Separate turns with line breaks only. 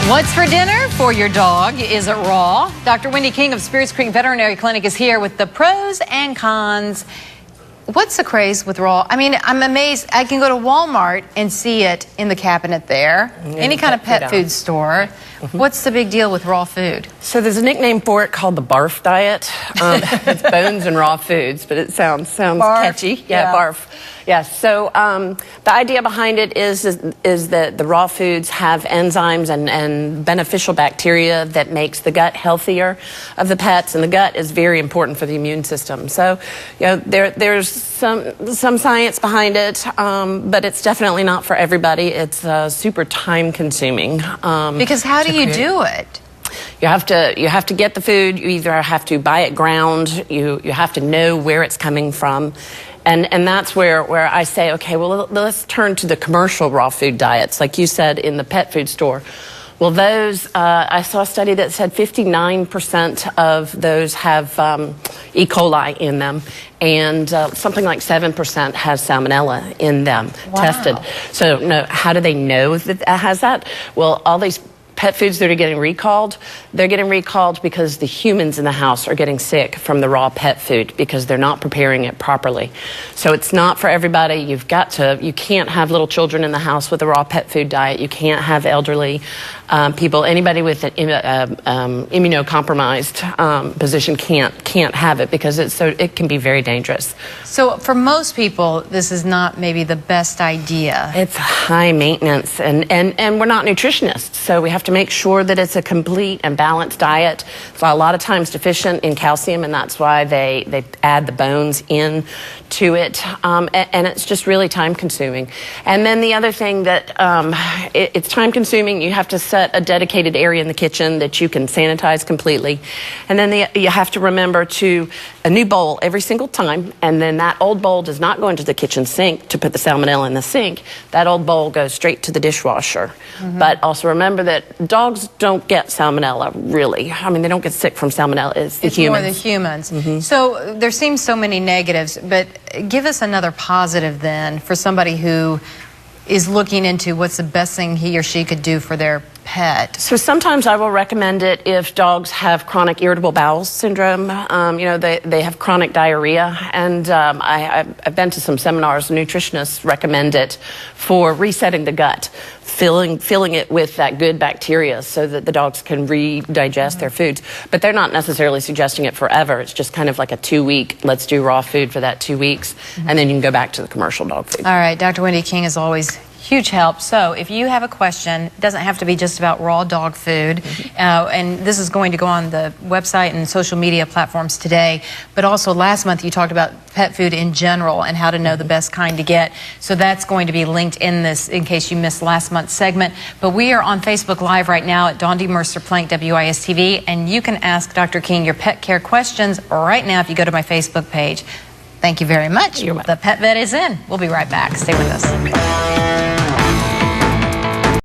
What's for dinner for your dog? Is it raw? Dr. Wendy King of Spirits Creek Veterinary Clinic is here with the pros and cons. What's the craze with raw? I mean, I'm amazed. I can go to Walmart and see it in the cabinet there. Any kind of pet food store. What's the big deal with raw food?
So there's a nickname for it called the BARF diet. It's bones and raw foods, but it sounds catchy. Yeah, BARF. Yeah, so the idea behind it is that the raw foods have enzymes and beneficial bacteria that makes the gut healthier of the pets, and the gut is very important for the immune system. So, you know, there's some science behind it, but it's definitely not for everybody. It's super time-consuming.
Because how do you do it?
You have to get the food. You either have to buy it ground. You have to know where it's coming from. And that's where I say, okay, well, let's turn to the commercial raw food diets, like you said, in the pet food store. Well, those, I saw a study that said 59% of those have E. coli in them, and something like 7% has salmonella in them tested. So, no, how do they know that it has that? Well, all these pet foods that are getting recalled, they're getting recalled because the humans in the house are getting sick from the raw pet food because they're not preparing it properly. So it's not for everybody. You can't have little children in the house with a raw pet food diet. You can't have elderly people. Anybody with an immunocompromised position can't have it because it can be very dangerous.
So for most people, this is not maybe the best idea.
It's high maintenance, and we're not nutritionists, so we have to make sure that it's a complete and balanced diet. It's a lot of times deficient in calcium, and that's why they add the bones in to it, and it's just really time consuming. And then the other thing that it's time consuming, you have to set a dedicated area in the kitchen that you can sanitize completely, and then you have to remember to a new bowl every single time, and then that old bowl does not go into the kitchen sink to put the salmonella in the sink. That old bowl goes straight to the dishwasher. But also remember that dogs don't get salmonella, really. I mean, they don't get sick from salmonella. It's the humans.
More the humans. So there seems so many negatives, but give us another positive then for somebody who is looking into what's the best thing he or she could do for their pet.
So sometimes I will recommend it if dogs have chronic irritable bowel syndrome. You know, they have chronic diarrhea, and I've been to some seminars. Nutritionists recommend it for resetting the gut, filling it with that good bacteria so that the dogs can redigest their foods. But they're not necessarily suggesting it forever. It's just kind of like a 2-week, let's do raw food for that 2 weeks, and then you can go back to the commercial dog food.
All right, Dr. Wendy King is always huge help. So if you have a question, it doesn't have to be just about raw dog food, and this is going to go on the website and social media platforms today, but also last month you talked about pet food in general and how to know the best kind to get. So that's going to be linked in this in case you missed last month's segment. But we are on Facebook Live right now at Dondi Mercer Plank WIS TV, and you can ask Dr. King your pet care questions right now if you go to my Facebook page. Thank you very much. The Pet Vet is in. We'll be right back. Stay with us.